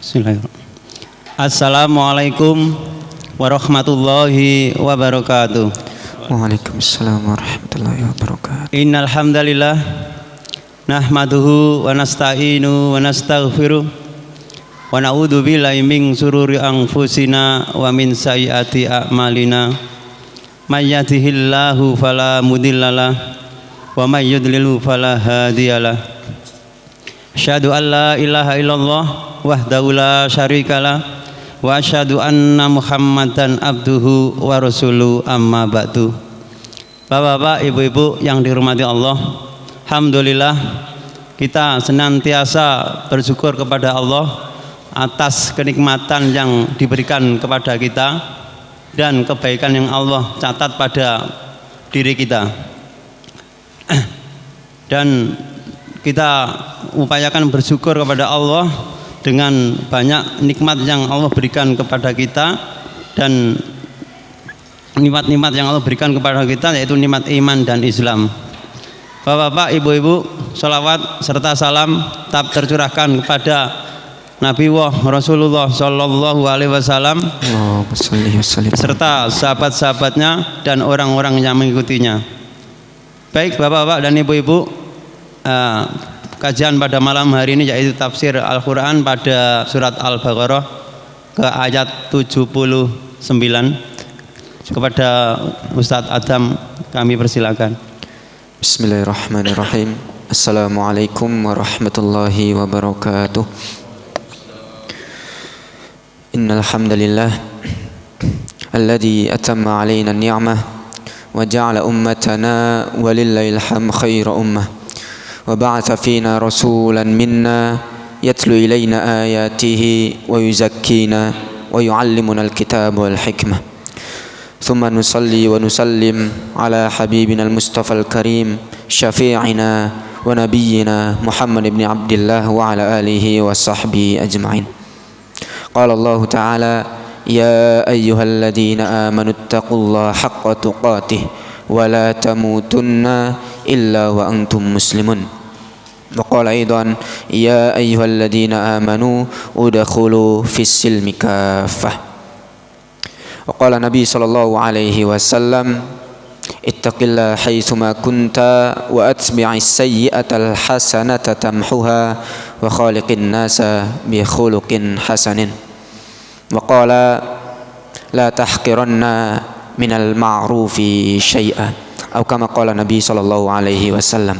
Bismillahirrahmanirrahim. Assalamualaikum warahmatullahi wabarakatuh. Waalaikumsalam warahmatullahi wabarakatuh. Innal hamdalillah nahmaduhu wa nasta'inu wa nastaghfiruh wa na'udzu billahi min shururi anfusina wa min sayyiati a'malina. May yahdihillahu fala mudhillalah wa may yudlil fala hadiyalah. Asyhadu an la ilaha illallah wahdahu la syarikalah wa asyhadu anna Muhammadan abduhu wa rasuluhu amma ba'du. Bapak-bapak, ibu-ibu yang dirahmati Allah, alhamdulillah kita senantiasa bersyukur kepada Allah atas kenikmatan yang diberikan kepada kita dan kebaikan yang Allah catat pada diri kita. Dan kita upayakan bersyukur kepada Allah dengan banyak nikmat yang Allah berikan kepada kita, dan nikmat-nikmat yang Allah berikan kepada kita yaitu nikmat iman dan Islam. Bapak-bapak, ibu-ibu, salawat serta salam tetap tercurahkan kepada Nabi Rasulullah Sallallahu Alaihi Wasallam serta sahabat-sahabatnya dan orang-orang yang mengikutinya. Baik bapak-bapak dan ibu-ibu, kajian pada malam hari ini yaitu tafsir Al-Quran pada surat Al-Baqarah ke ayat 79. Kepada Ustadz Adam kami persilakan. Bismillahirrahmanirrahim. Assalamualaikum warahmatullahi wabarakatuh. Innal hamdalillah alladzi atamma 'alaina an-ni'mah wa ja'ala ummatana walillahil hamdu khairu ummah wa ba'atha fina rasulan minna yatlu ilaina ayatihi wa yuzakkina wa yu'allimuna al-kitaba wal hikmah. ثم نصلي ونسلم على حبيبنا المصطفى الكريم شفيعنا ونبينا محمد بن عبد الله وعلى آله وصحبه أجمعين. قال الله تعالى: يا أيها الذين آمنوا اتقوا الله حق تقاته ولا تموتن إلا وأنتم مسلمون. وقال أيضا: يا أيها الذين آمنوا ادخلوا في السلم كافة. وقال النبي صلى الله عليه وسلم: اتق الله حيثما كنت وأتبع السيئة الحسنة تمحها وخالق الناس بخلق حسن. وقال: لا تحقرن من المعروف شيئا أو كما قال النبي صلى الله عليه وسلم.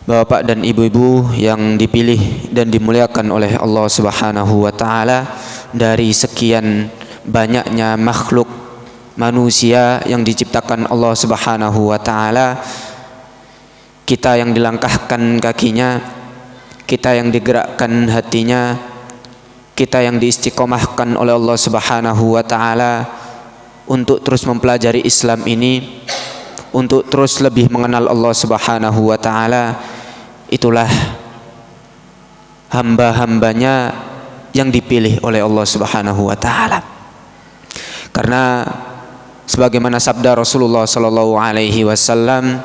Bapak dan ibu-ibu yang dipilih dan dimuliakan oleh Allah Subhanahu wa taala, dari sekian banyaknya makhluk manusia yang diciptakan Allah Subhanahu wa taala, kita yang dilangkahkan kakinya, kita yang digerakkan hatinya, kita yang diistiqomahkan oleh Allah Subhanahu wa taala untuk terus mempelajari Islam ini, untuk terus lebih mengenal Allah Subhanahu wa taala, itulah hamba-hambanya yang dipilih oleh Allah Subhanahu wa taala. Karena sebagaimana sabda Rasulullah sallallahu alaihi wasallam,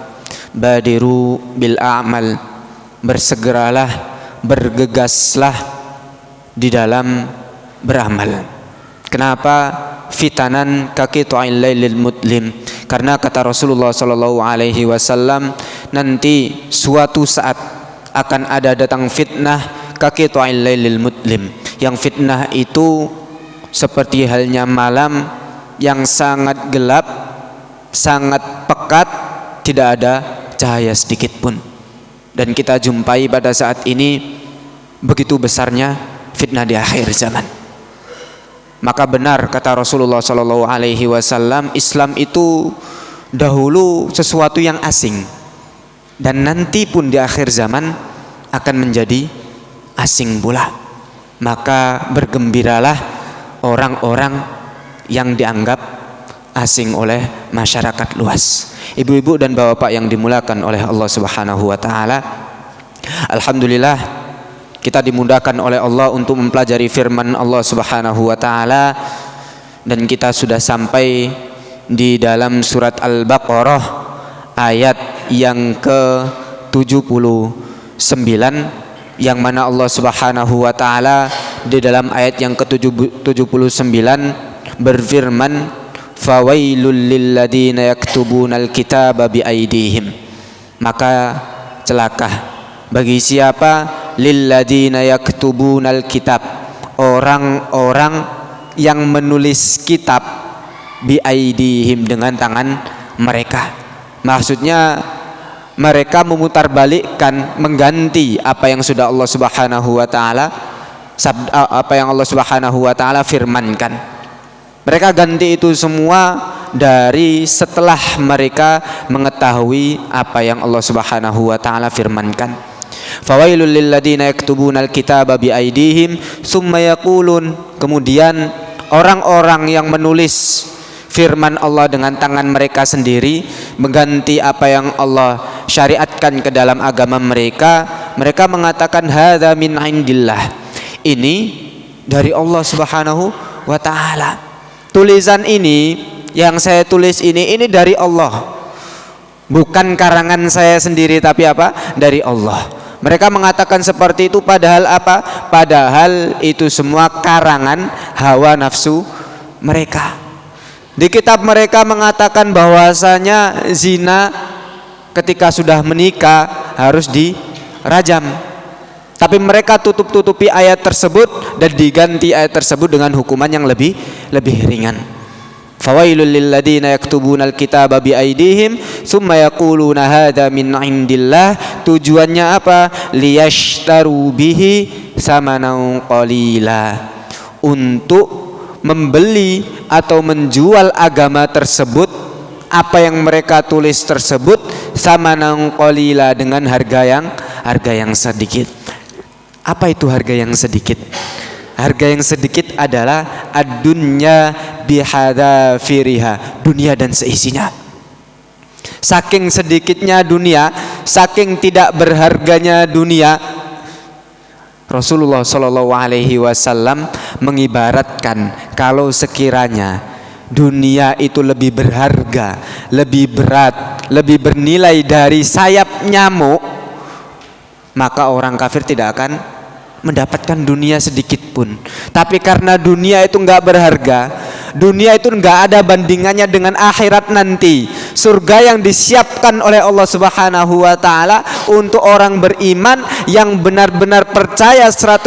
badiru bil a'mal, bersegeralah, bergegaslah di dalam beramal. Kenapa? Fitanan kaqita'il lailil mudlim. Karena kata Rasulullah sallallahu alaihi wasallam, nanti suatu saat akan ada datang fitnah kaqita'il lailil mudlim. Yang fitnah itu seperti halnya malam yang sangat gelap, sangat pekat, tidak ada cahaya sedikit pun. Dan kita jumpai pada saat ini begitu besarnya fitnah di akhir zaman. Maka benar kata Rasulullah sallallahu alaihi wasallam, Islam itu dahulu sesuatu yang asing, dan nanti pun di akhir zaman akan menjadi asing pula. Maka bergembiralah orang-orang yang dianggap asing oleh masyarakat luas. Ibu-ibu dan bapak yang dimuliakan oleh Allah Subhanahu wa taala, alhamdulillah kita dimudahkan oleh Allah untuk mempelajari firman Allah Subhanahu wa taala, dan kita sudah sampai di dalam surat Al-Baqarah ayat yang ke-79, yang mana Allah Subhanahu wa taala di dalam ayat yang ke-79 berfirman, fawailul lilladzina yaktubunal kitaba biaidihim, maka celaka bagi siapa lilladzina yaktubunal kitab, orang-orang yang menulis kitab biaidihim dengan tangan mereka. Maksudnya mereka memutarbalikkan, mengganti apa yang sudah Allah Subhanahu wa taala firmankan. Mereka ganti itu semua dari setelah mereka mengetahui apa yang Allah Subhanahu wa taala firmankan. Fawailul lilladzina yaktubunal kitaba biaidihim summa yaqulun, kemudian orang-orang yang menulis firman Allah dengan tangan mereka sendiri, mengganti apa yang Allah syariatkan ke dalam agama mereka, mereka mengatakan hadza min indillah, ini dari Allah Subhanahu wa taala. Tulisan ini yang saya tulis ini dari Allah, bukan karangan saya sendiri, tapi apa? Dari Allah. Mereka mengatakan seperti itu, padahal apa? Padahal itu semua karangan hawa nafsu mereka. Di kitab mereka mengatakan bahwasanya zina ketika sudah menikah harus dirajam. Tapi mereka tutup-tutupi ayat tersebut dan diganti ayat tersebut dengan hukuman yang lebih ringan. Fawailul lilladzina yaktubunal kitaba biaidihim summa yaquluna hadza min indillah. Tujuannya apa? Liyashtaru bihi samanan qalila, untuk membeli atau menjual agama tersebut, apa yang mereka tulis tersebut, samanan qalila, dengan harga yang sedikit. Apa itu harga yang sedikit? Harga yang sedikit adalah ad-dunya bihadzafiriha, dunia dan seisinya. Saking sedikitnya dunia, saking tidak berharganya dunia, Rasulullah Shallallahu Alaihi Wasallam mengibaratkan kalau sekiranya dunia itu lebih berharga, lebih berat, lebih bernilai dari sayap nyamuk, maka orang kafir tidak akan mendapatkan dunia sedikit pun. Tapi karena dunia itu nggak berharga, dunia itu nggak ada bandingannya dengan akhirat nanti, surga yang disiapkan oleh Allah Subhanahu wa taala untuk orang beriman yang benar-benar percaya 100%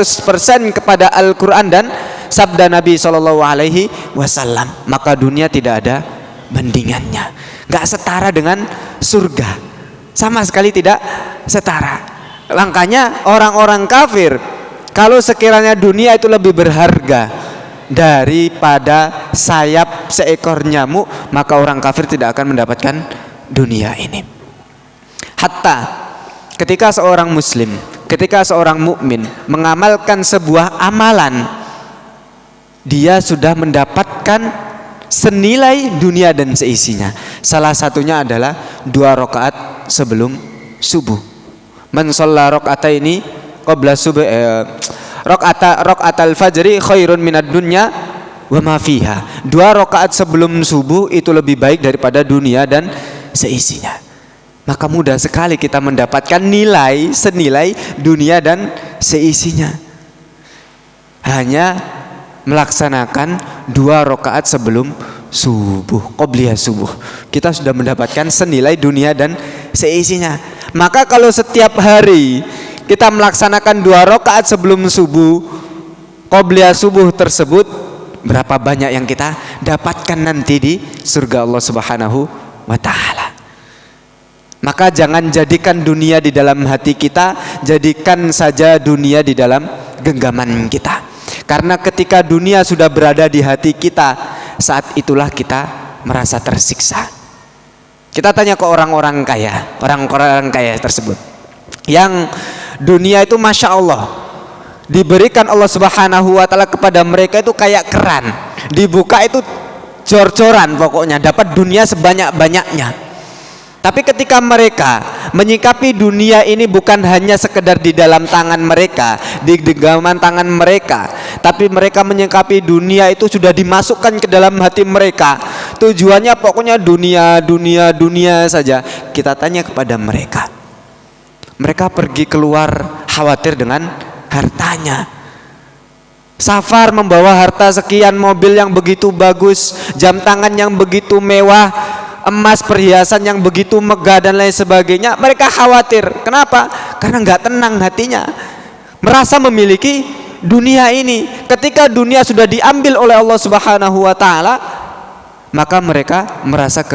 kepada Al-Qur'an dan sabda Nabi Shallallahu alaihi wasallam. Maka dunia tidak ada bandingannya, nggak setara dengan surga, sama sekali tidak setara. Makanya orang-orang kafir, kalau sekiranya dunia itu lebih berharga daripada sayap seekor nyamuk, maka orang kafir tidak akan mendapatkan dunia ini. Hatta ketika seorang muslim, ketika seorang mukmin mengamalkan sebuah amalan, dia sudah mendapatkan senilai dunia dan seisinya. Salah satunya adalah 2 rakaat sebelum subuh. Man shalla raka'ataini qabla subuh, raka'atal fajri khairun minad dunya wa ma fiha. 2 rakaat sebelum subuh itu lebih baik daripada dunia dan seisinya. Maka mudah sekali kita mendapatkan nilai senilai dunia dan seisinya, hanya melaksanakan 2 rakaat sebelum subuh, qobliyah subuh, kita sudah mendapatkan senilai dunia dan seisinya. Maka kalau setiap hari kita melaksanakan 2 rakaat sebelum subuh, qobliyah subuh tersebut, berapa banyak yang kita dapatkan nanti di surga Allah Subhanahu wa taala. Maka jangan jadikan dunia di dalam hati kita, jadikan saja dunia di dalam genggaman kita. Karena ketika dunia sudah berada di hati kita, saat itulah kita merasa tersiksa. Kita tanya ke orang-orang kaya, orang-orang kaya tersebut yang dunia itu Masya Allah diberikan Allah Subhanahu wa ta'ala kepada mereka itu kayak keran, dibuka itu jor-joran, pokoknya dapat dunia sebanyak-banyaknya. Tapi ketika mereka menyikapi dunia ini bukan hanya sekedar di dalam tangan mereka, di genggaman tangan mereka, tapi mereka menyikapi dunia itu sudah dimasukkan ke dalam hati mereka. Tujuannya pokoknya dunia, dunia, dunia saja. Kita tanya kepada mereka, mereka pergi keluar khawatir dengan hartanya. Safar membawa harta sekian, mobil yang begitu bagus, jam tangan yang begitu mewah, emas perhiasan yang begitu megah dan lain sebagainya. Mereka khawatir. Kenapa? Karena nggak tenang hatinya, merasa memiliki dunia ini. Ketika dunia sudah diambil oleh Allah Subhanahu wa taala, maka mereka merasa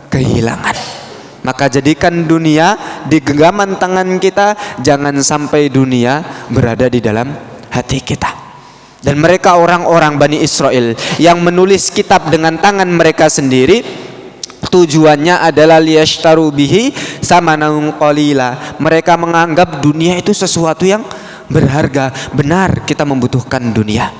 kehilangan. Maka jadikan dunia di genggaman tangan kita, jangan sampai dunia berada di dalam hati kita. Dan mereka orang-orang Bani Israel yang menulis kitab dengan tangan mereka sendiri, tujuannya adalah liyashtaru bihi samanan qalila. Mereka menganggap dunia itu sesuatu yang berharga. Benar, kita membutuhkan dunia.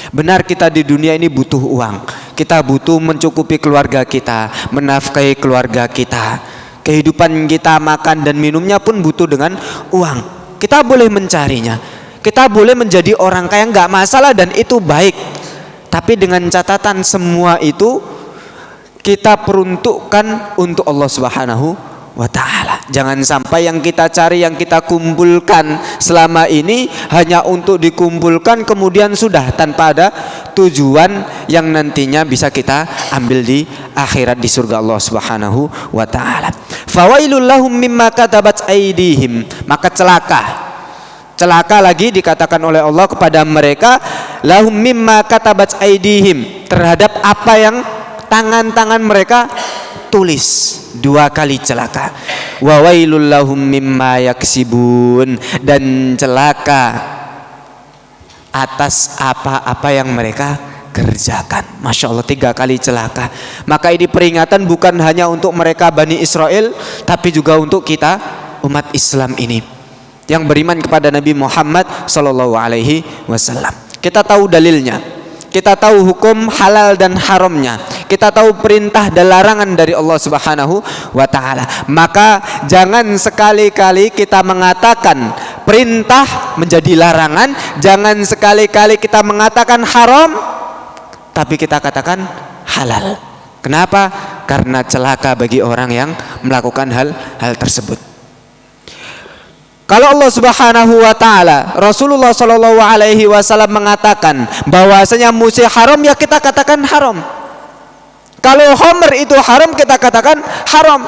Benar, kita di dunia ini butuh uang. Kita butuh mencukupi keluarga kita, menafkahi keluarga kita. Kehidupan kita, makan dan minumnya pun butuh dengan uang. Kita boleh mencarinya. Kita boleh menjadi orang kaya, nggak masalah, dan itu baik. Tapi dengan catatan semua itu kita peruntukkan untuk Allah Subhanahu wa ta'ala. Jangan sampai yang kita cari, yang kita kumpulkan selama ini hanya untuk dikumpulkan kemudian sudah, tanpa ada tujuan yang nantinya bisa kita ambil di akhirat, di surga Allah Subhanahu wa ta'ala. Fawailul lahum mimma katabat aydihim. Maka celaka lagi dikatakan oleh Allah kepada mereka, lahum mimma katabat aydihim, terhadap apa yang tangan-tangan mereka tulis. Dua kali celaka. Wa wailul lahum mimma yaksibun, dan celaka atas apa-apa yang mereka kerjakan. Masya Allah, 3 kali celaka. Maka ini peringatan bukan hanya untuk mereka Bani Israel, tapi juga untuk kita umat Islam ini yang beriman kepada Nabi Muhammad sallallahu alaihi wasallam. Kita tahu dalilnya, kita tahu hukum halal dan haramnya, kita tahu perintah dan larangan dari Allah Subhanahu wa taala. Maka jangan sekali-kali kita mengatakan perintah menjadi larangan, jangan sekali-kali kita mengatakan haram tapi kita katakan halal. Kenapa? Karena celaka bagi orang yang melakukan hal tersebut. Kalau Allah Subhanahu wa taala, Rasulullah sallallahu alaihi wasallam mengatakan bahwasanya musik haram, ya kita katakan haram. Kalau khamr itu haram, kita katakan haram.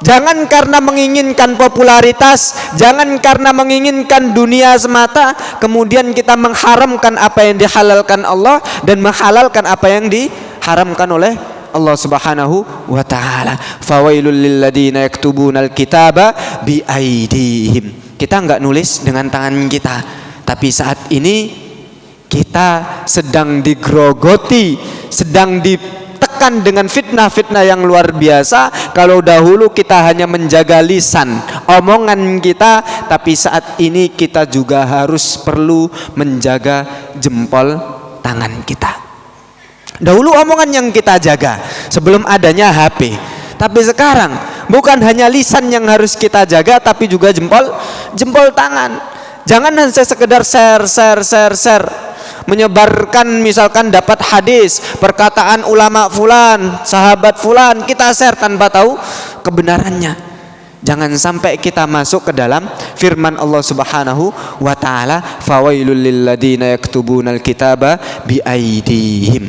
Jangan karena menginginkan popularitas, jangan karena menginginkan dunia semata kemudian kita mengharamkan apa yang dihalalkan Allah dan menghalalkan apa yang diharamkan oleh Allah Subhanahu wa taala. Fawailul lil ladzina yaktubunal kitaba bi aydihim. Kita enggak nulis dengan tangan kita, tapi saat ini kita sedang digrogoti, sedang ditekan dengan fitnah-fitnah yang luar biasa. Kalau dahulu kita hanya menjaga lisan, omongan kita, tapi saat ini kita juga harus perlu menjaga jempol tangan kita. Dahulu omongan yang kita jaga sebelum adanya HP, tapi sekarang bukan hanya lisan yang harus kita jaga, tapi juga jempol tangan. Jangan hanya sekedar share, menyebarkan, misalkan dapat hadis, perkataan ulama fulan, sahabat fulan, kita share tanpa tahu kebenarannya. Jangan sampai kita masuk ke dalam firman Allah Subhanahu wa taala, fawailul lil ladzina yaktubunal kitaba bi aydihim,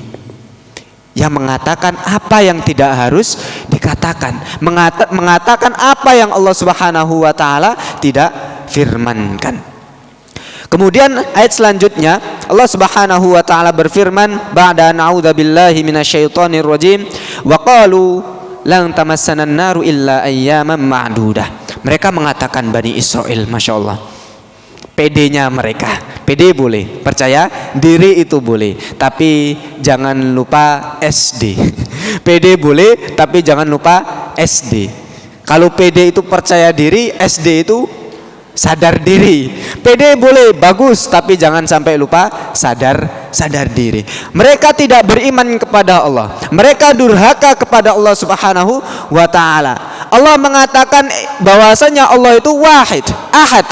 yang mengatakan apa yang tidak harus dikatakan, mengatakan apa yang Allah Subhanahu wa taala tidak firmankan. Kemudian ayat selanjutnya Allah Subhanahu wa taala berfirman, ba'da na'udzubillahi minasyaitonir rajim, wa qalu lan tamassana an-naru illa ayyaman ma'dudah. Mereka mengatakan Bani Israel, Masya Allah, PD-nya mereka, PD boleh, percaya diri itu boleh, tapi jangan lupa SD. PD boleh, tapi jangan lupa SD. Kalau PD itu percaya diri, SD itu sadar diri. PD boleh, bagus, tapi jangan sampai lupa sadar diri. Mereka tidak beriman kepada Allah, mereka durhaka kepada Allah Subhanahu wa taala. Allah mengatakan bahwasanya Allah itu wahid, ahad,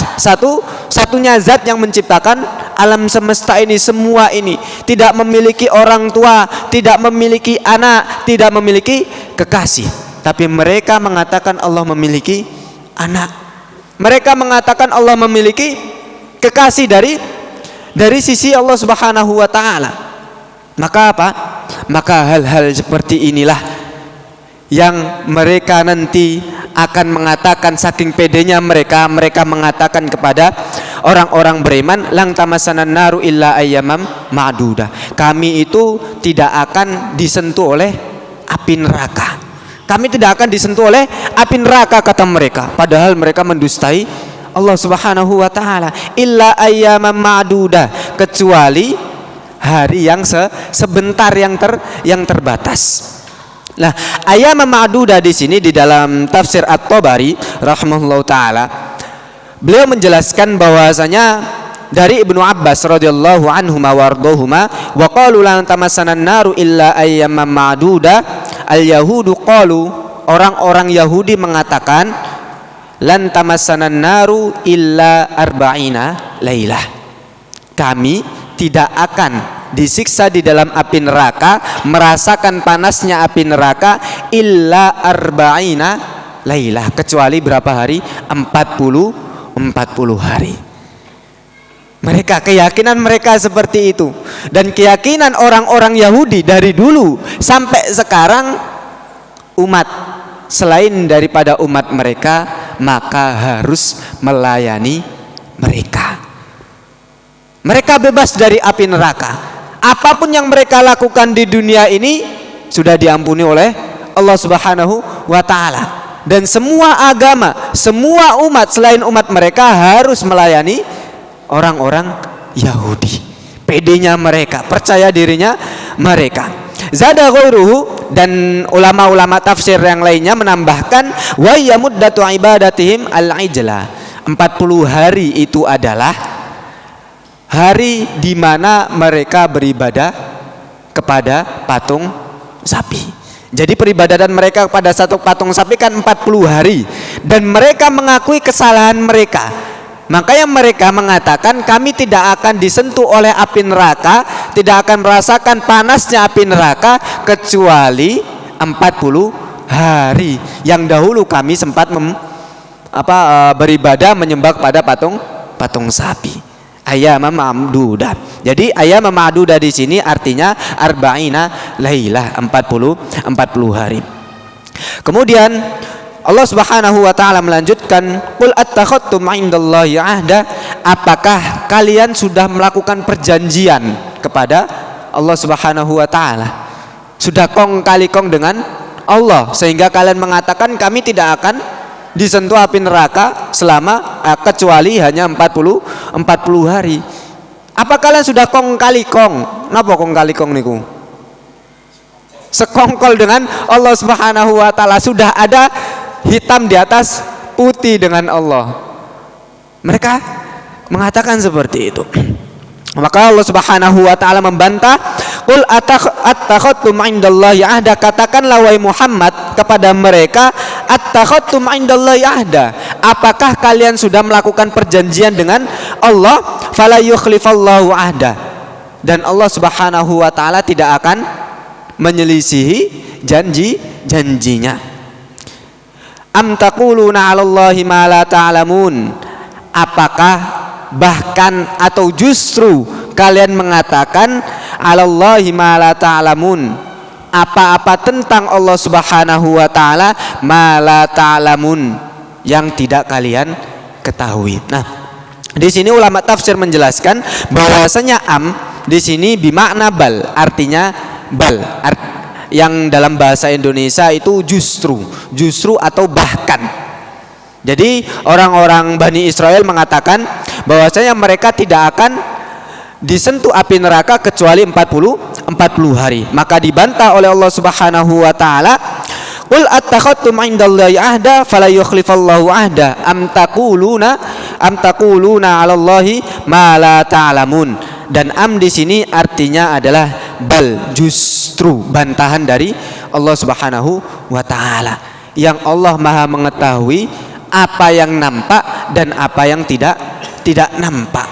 satunya zat yang menciptakan alam semesta ini, semua ini, tidak memiliki orang tua, tidak memiliki anak, tidak memiliki kekasih. Tapi mereka mengatakan Allah memiliki anak. Mereka mengatakan Allah memiliki kekasih dari sisi Allah Subhanahu wa taala. Maka apa? Maka hal-hal seperti inilah yang mereka nanti akan mengatakan, saking pedenya mereka mengatakan kepada orang-orang beriman, lang tamasanan naru illa ayyamam ma'dudah. Kami itu tidak akan disentuh oleh api neraka. Kami tidak akan disentuh oleh api neraka, kata mereka. Padahal mereka mendustai Allah Subhanahu wa taala. Illa ayyamam ma'dudah, kecuali hari yang sebentar, yang terbatas. Nah, ayam ma'dudah di sini di dalam tafsir At-Tabari rahimahullahu taala, beliau menjelaskan bahwasanya dari Ibnu Abbas radhiyallahu anhuma wardahuma, wa qalu lan tamassanan naru illa ayyam ma'dudah, al-yahudu qalu, orang-orang Yahudi mengatakan lan tamassanan naru illa arba'ina lailah, kami tidak akan disiksa di dalam api neraka, merasakan panasnya api neraka, illa arba'ina lailah, kecuali berapa hari? 40 hari. Mereka, keyakinan mereka seperti itu. Dan keyakinan orang-orang Yahudi dari dulu sampai sekarang, umat selain daripada umat mereka maka harus melayani mereka. Mereka bebas dari api neraka. Apapun yang mereka lakukan di dunia ini sudah diampuni oleh Allah Subhanahu wa taala. Dan semua agama, semua umat selain umat mereka harus melayani orang-orang Yahudi. Pedenya mereka, percaya dirinya mereka. Zada ghairuhu, dan ulama-ulama tafsir yang lainnya menambahkan, wa yamuddatu ibadatihim al-ijla. 40 hari itu adalah hari di mana mereka beribadah kepada patung sapi. Jadi peribadatan mereka kepada satu patung sapi kan 40 hari. Dan mereka mengakui kesalahan mereka. Makanya mereka mengatakan, kami tidak akan disentuh oleh api neraka, tidak akan merasakan panasnya api neraka kecuali 40 hari. Yang dahulu kami sempat beribadah menyembah kepada patung sapi. Ayyam ma'dudah. Jadi ayyam ma'dudah di sini artinya arba'ina lailah, 40 hari. Kemudian Allah Subhanahu wa taala melanjutkan, qul attakhadtum 'indallahi 'ahda, apakah kalian sudah melakukan perjanjian kepada Allah Subhanahu wa taala? Sudah kong kali kong dengan Allah sehingga kalian mengatakan kami tidak akan disentuh api neraka selama kecuali hanya 40 hari. Apa kalian sudah kong kali kong? Napa kong kali kong niku? Sekongkol dengan Allah Subhanahu wa taala, sudah ada hitam di atas putih dengan Allah. Mereka mengatakan seperti itu. Maka Allah Subhanahu wa taala membantah, qul attakhadtum 'indallahi 'ahda, katakanlah wahai Muhammad kepada mereka, attakhadtum 'indallahi 'ahda, apakah kalian sudah melakukan perjanjian dengan Allah? Fala yukhlifallahu 'ahda, dan Allah Subhanahu wa taala tidak akan menyelisihi janjinya. Am taquluna 'alallahi ma la ta'lamun, apakah bahkan atau justru kalian mengatakan 'alallahi ma la ta'lamun, apa-apa tentang Allah Subhanahu wa taala, ma la ta'lamun, yang tidak kalian ketahui. Nah, di sini ulama tafsir menjelaskan bahwasanya am di sini bimakna bal, artinya bal, yang dalam bahasa Indonesia itu justru atau bahkan. Jadi orang-orang Bani Israel mengatakan bahwasanya mereka tidak akan disentuh api neraka kecuali 40 hari. Maka dibantah oleh Allah Subhanahu wa taala, qul attakhadtum 'indallahi 'ahda fala yukhlifallahu 'ahda am taquluna 'alallahi ma la ta'lamun. Dan am di sini artinya adalah bal, justru, bantahan dari Allah Subhanahu wa taala, yang Allah Maha mengetahui apa yang nampak dan apa yang tidak nampak.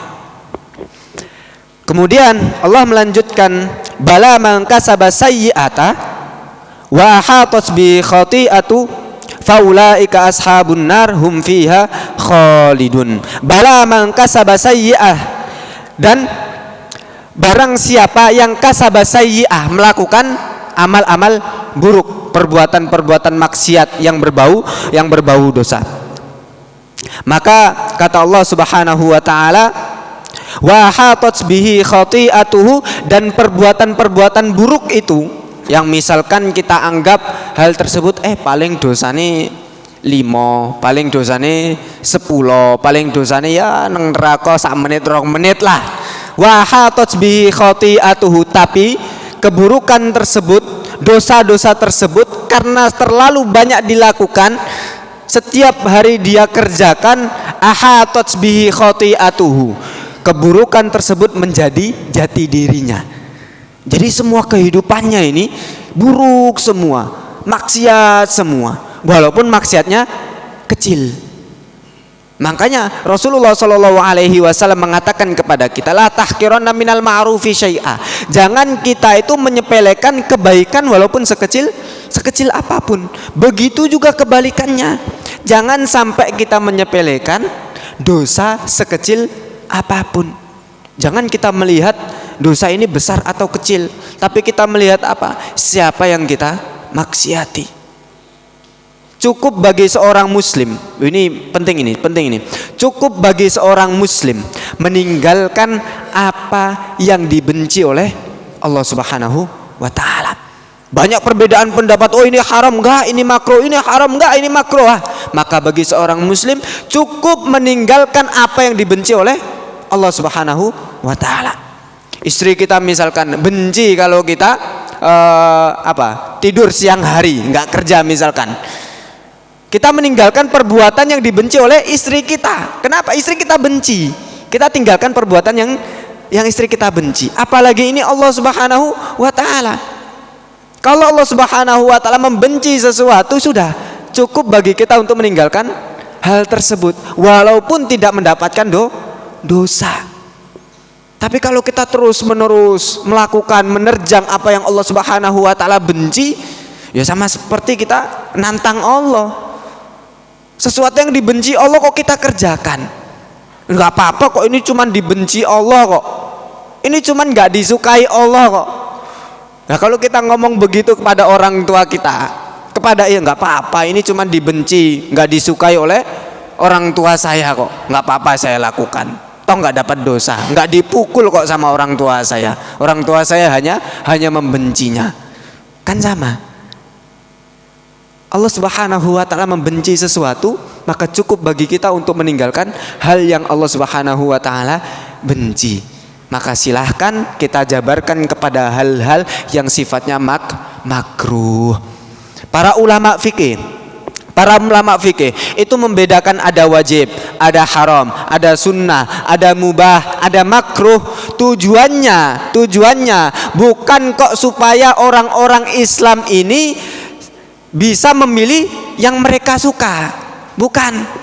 Kemudian Allah melanjutkan, bala man kasaba sayyi'ata wa ahatat bi khati'atu faulaika ashabun nar hum fiha khalidun. Bala man kasaba sayyi'ah, dan barang siapa yang kasaba sayyi'ah, melakukan amal-amal buruk, perbuatan-perbuatan maksiat yang berbau dosa. Maka kata Allah Subhanahu wa taala, wa hatat bihi khati'atuhu, dan perbuatan-perbuatan buruk itu yang misalkan kita anggap hal tersebut paling dosane 5, paling dosane 10, paling dosane ya nang neraka sak menit 2 menit lah. Wa hatat bihi khati'atuhu, tapi keburukan tersebut, dosa-dosa tersebut karena terlalu banyak dilakukan, setiap hari dia kerjakan, ahatat bihi khati'atuhu, keburukan tersebut menjadi jati dirinya. Jadi semua kehidupannya ini buruk semua, maksiat semua, walaupun maksiatnya kecil. Makanya Rasulullah SAW mengatakan kepada kita, la tahqiranna minal ma'rufi syai'a, jangan kita itu menyepelekan kebaikan walaupun sekecil apapun. Begitu juga kebalikannya, jangan sampai kita menyepelekan dosa sekecil apapun. Jangan kita melihat dosa ini besar atau kecil, tapi kita melihat apa? Siapa yang kita maksiati. Cukup bagi seorang muslim, ini penting ini. Cukup bagi seorang muslim meninggalkan apa yang dibenci oleh Allah Subhanahu wa taala. Banyak perbedaan pendapat, oh ini haram enggak, ini makruh, ini haram enggak, ini makruh. Maka bagi seorang muslim cukup meninggalkan apa yang dibenci oleh Allah Subhanahu wa taala. Istri kita misalkan benci kalau kita tidur siang hari, enggak kerja misalkan. Kita meninggalkan perbuatan yang dibenci oleh istri kita. Kenapa? Istri kita benci, kita tinggalkan perbuatan yang istri kita benci. Apalagi ini Allah Subhanahu wa taala. Kalau Allah Subhanahu wa taala membenci sesuatu, sudah cukup bagi kita untuk meninggalkan hal tersebut walaupun tidak mendapatkan dosa. Tapi kalau kita terus-menerus melakukan, menerjang apa yang Allah Subhanahu wa taala benci, ya sama seperti kita nantang Allah. Sesuatu yang dibenci Allah kok kita kerjakan. Enggak apa-apa kok, ini cuman dibenci Allah kok. Ini cuman enggak disukai Allah kok. Nah, kalau kita ngomong begitu kepada orang tua kita, kepada enggak apa-apa, ini cuman dibenci, enggak disukai oleh orang tua saya kok. Enggak apa-apa saya lakukan. Toh enggak dapat dosa, enggak dipukul kok sama orang tua saya. Orang tua saya hanya membencinya. Kan sama. Allah Subhanahu wa taala membenci sesuatu, maka cukup bagi kita untuk meninggalkan hal yang Allah Subhanahu wa taala benci. Maka silahkan kita jabarkan kepada hal-hal yang sifatnya makruh. Para ulama fikih itu membedakan ada wajib, ada haram, ada sunnah, ada mubah, ada makruh. Tujuannya bukan kok supaya orang-orang Islam ini bisa memilih yang mereka suka, bukan.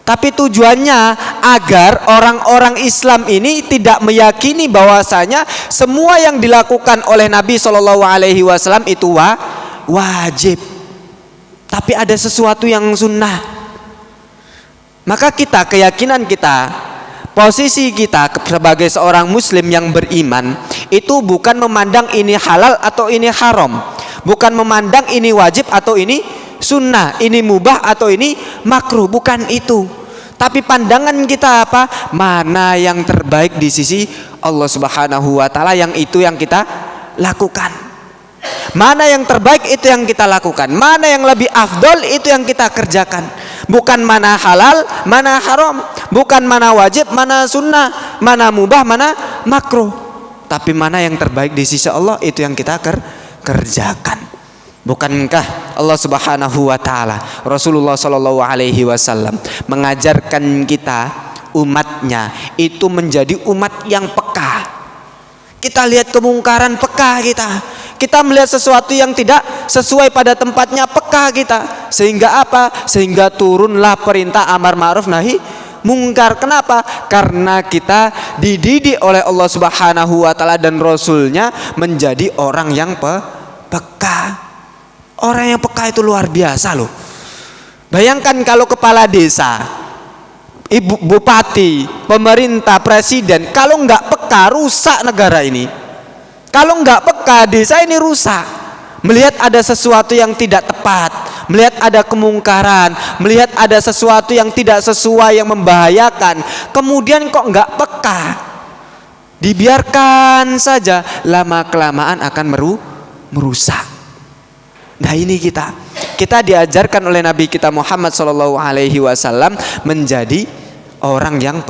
Tapi tujuannya agar orang-orang Islam ini tidak meyakini bahwasanya semua yang dilakukan oleh Nabi SAW itu wajib, tapi ada sesuatu yang sunnah. Maka keyakinan kita, posisi kita sebagai seorang muslim yang beriman itu bukan memandang ini halal atau ini haram, bukan memandang ini wajib atau ini sunnah, ini mubah atau ini makruh, bukan itu. Tapi pandangan kita apa? Mana yang terbaik di sisi Allah Subhanahu wa taala, yang itu yang kita lakukan. Mana yang terbaik itu yang kita lakukan. Mana yang lebih afdol itu yang kita kerjakan. Bukan mana halal, mana haram, bukan mana wajib, mana sunnah, mana mubah, mana makruh. Tapi mana yang terbaik di sisi Allah itu yang kita kerjakan. Bukankah Allah Subhanahu wa taala, Rasulullah sallallahu alaihi wasallam mengajarkan kita umatnya itu menjadi umat yang peka. Kita lihat kemungkaran, peka kita. Kita melihat sesuatu yang tidak sesuai pada tempatnya, peka kita. Sehingga apa? Sehingga turunlah perintah amar ma'ruf nahi mungkar. Kenapa? Karena kita dididik oleh Allah Subhanahu wa taala dan Rasulnya menjadi orang yang peka. Orang yang peka itu luar biasa loh. Bayangkan kalau kepala desa ibu bupati, pemerintah, presiden, kalau nggak peka rusak negara ini. Kalau nggak peka desa ini rusak. Melihat ada sesuatu yang tidak tepat, melihat ada kemungkaran, melihat ada sesuatu yang tidak sesuai, yang membahayakan, kemudian kok nggak peka, dibiarkan saja, lama kelamaan akan merusak. Nah ini kita diajarkan oleh Nabi kita Muhammad SAW menjadi orang yang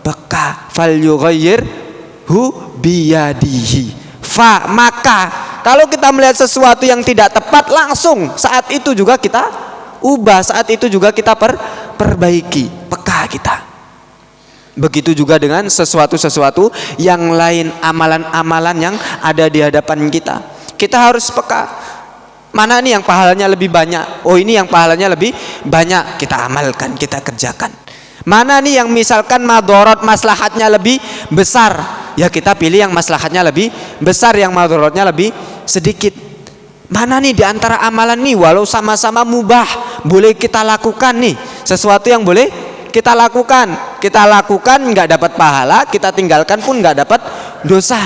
peka. Fal yughayyirhu biyadihi. Maka kalau kita melihat sesuatu yang tidak tepat, langsung saat itu juga kita ubah, saat itu juga kita perbaiki. Peka kita. Begitu juga dengan sesuatu yang lain, amalan-amalan yang ada di hadapan kita. Kita harus peka. Mana nih yang pahalanya lebih banyak? Oh ini yang pahalanya lebih banyak, kita amalkan, kita kerjakan. Mana nih yang misalkan madharat maslahatnya lebih besar, ya kita pilih yang maslahatnya lebih besar, yang madharatnya lebih sedikit. Mana nih di antara amalan nih walau sama-sama mubah, boleh kita lakukan nih, sesuatu yang boleh kita lakukan nggak dapat pahala, kita tinggalkan pun nggak dapat dosa.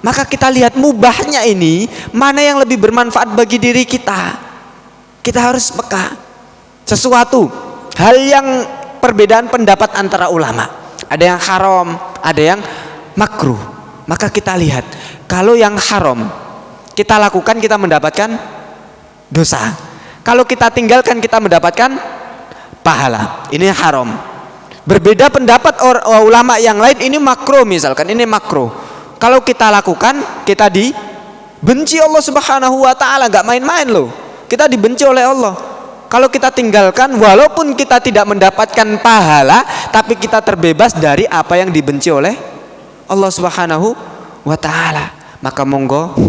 Maka kita lihat mubahnya ini mana yang lebih bermanfaat bagi diri kita. Kita harus peka. Sesuatu hal yang perbedaan pendapat antara ulama, ada yang haram, ada yang makruh. Maka kita lihat, kalau yang haram kita lakukan, kita mendapatkan dosa. Kalau kita tinggalkan, kita mendapatkan pahala. Ini haram. Berbeda pendapat ulama yang lain, ini makruh misalkan, ini makruh. Kalau kita lakukan, kita dibenci Allah Subhanahu wa taala, enggak main-main loh. Kita dibenci oleh Allah. Kalau kita tinggalkan, walaupun kita tidak mendapatkan pahala, tapi kita terbebas dari apa yang dibenci oleh Allah Subhanahu wa taala. Maka monggo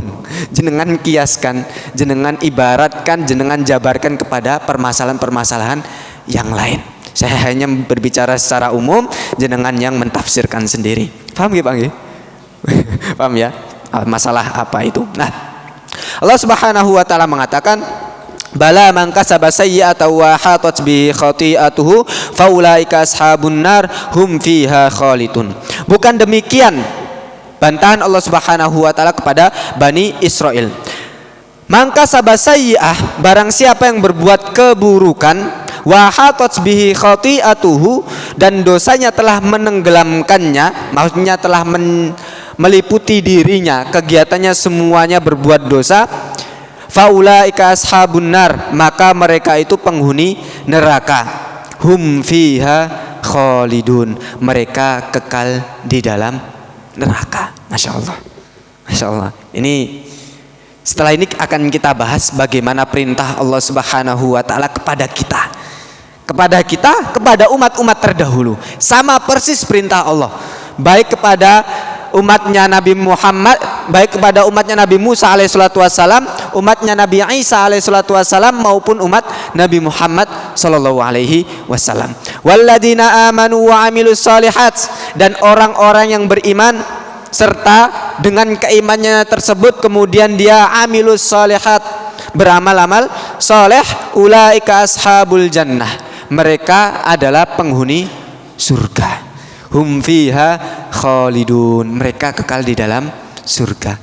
jenengan kiaskan, jenengan ibaratkan, jenengan jabarkan kepada permasalahan-permasalahan yang lain. Saya hanya berbicara secara umum, jenengan yang mentafsirkan sendiri. Paham ya Bang? Paham ya? Masalah apa itu? Nah, Allah Subhanahu wa taala mengatakan, bala man kasaba sayyi'atan wa hatat bi khati'atuhu faulaika ashabun nar hum fiha khalidun. Bukan demikian bantahan Allah Subhanahu wa taala kepada Bani Israel. Man kasaba sayyi'ah, barang siapa yang berbuat keburukan, wa hatat bihi khati'atuhu, dan dosanya telah menenggelamkannya, maksudnya telah meliputi dirinya, kegiatannya semuanya berbuat dosa, faulaika ashabun nar, maka mereka itu penghuni neraka, hum fiha khalidun, mereka kekal di dalam neraka. Masya Allah, Masya Allah. Ini setelah ini akan kita bahas bagaimana perintah Allah Subhanahu wa taala kepada kepada umat-umat terdahulu, sama persis perintah Allah, baik kepada umatnya Nabi Muhammad, baik kepada umatnya Nabi Musa alaihissalatu wassalam, umatnya Nabi Isa alaihissalatu wassalam, maupun umat Nabi Muhammad sallallahu alaihi wasallam. Walladzina amanu wa amilus solihat, dan orang-orang yang beriman serta dengan keimanannya tersebut kemudian dia amilus solihat, beramal-amal soleh, ulaika ashabul jannah, mereka adalah penghuni surga. Hum fiha khalidun, mereka kekal di dalam surga.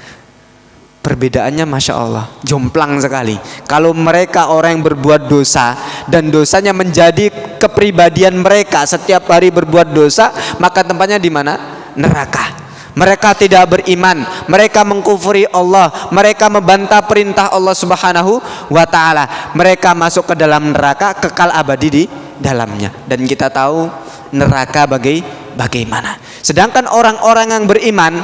Perbedaannya Masya Allah, jomplang sekali. Kalau mereka orang yang berbuat dosa dan dosanya menjadi kepribadian mereka, setiap hari berbuat dosa, maka tempatnya di mana? Neraka. Mereka tidak beriman, mereka mengkufuri Allah, mereka membantah perintah Allah Subhanahu wa taala, mereka masuk ke dalam neraka, kekal abadi di dalamnya. Dan kita tahu neraka bagaimana. Sedangkan orang-orang yang beriman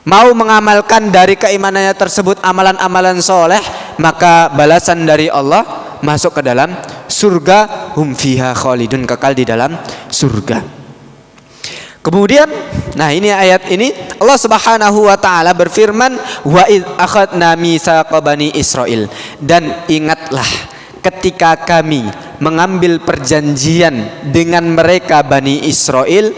mau mengamalkan dari keimanannya tersebut amalan-amalan soleh, maka balasan dari Allah masuk ke dalam surga, hum fiha khalidun, kekal di dalam surga. Kemudian, nah ini ayat ini Allah Subhanahu wa taala berfirman, wa id akhadna mitsaqa bani Israil, dan ingatlah ketika kami mengambil perjanjian dengan mereka Bani Israel,